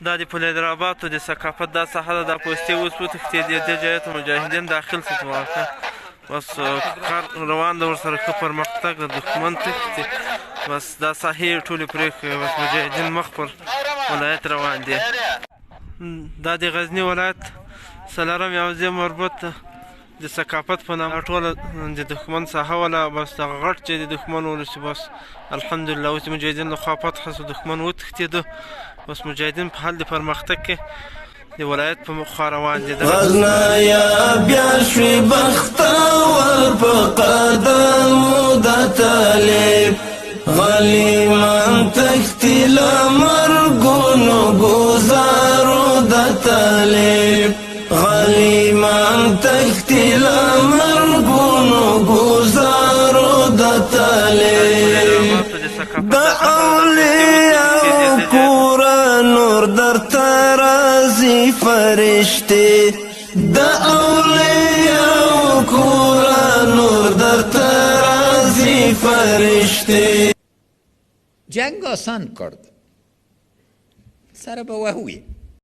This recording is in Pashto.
دا د فلیدرآباد د ثقافت دا ساحه ده، دا پوستې اوس وتښتېدې، دې ځای ته مجاهدین داخل شو په واقع بس کار روان ده ورسره ښه پرمختګ د دښمن تښتې بس دا ساحې ټولې پرېښوې بس مجاهدین مخ پر ولایت روان دي. دا د غزني ولایت څلورم یوځای مربوط د ثقافت په نامه ټوله د دښمن ساحه وله بس دغه غټ چې د دښمن ولسي بس الحمدلله اوس د مجاهدین لخوا فتحه شو، دښمن وتښتېده بس مجاهدین په حال د پرمختګ کې د ولایت په مخ روان دي. غزنایا بیا شوي بختور په قدمو د طالب غلیمان تښتي له مرګونو ګوزارو د طالب غلیمان تښتي له مرګونو ګوزارو د طالب د اولیاء کوره نور درته راځي فرشتې د اولیاء کوره نور درته راځي فرشتې. جنگ آسان کرد سر به وهوی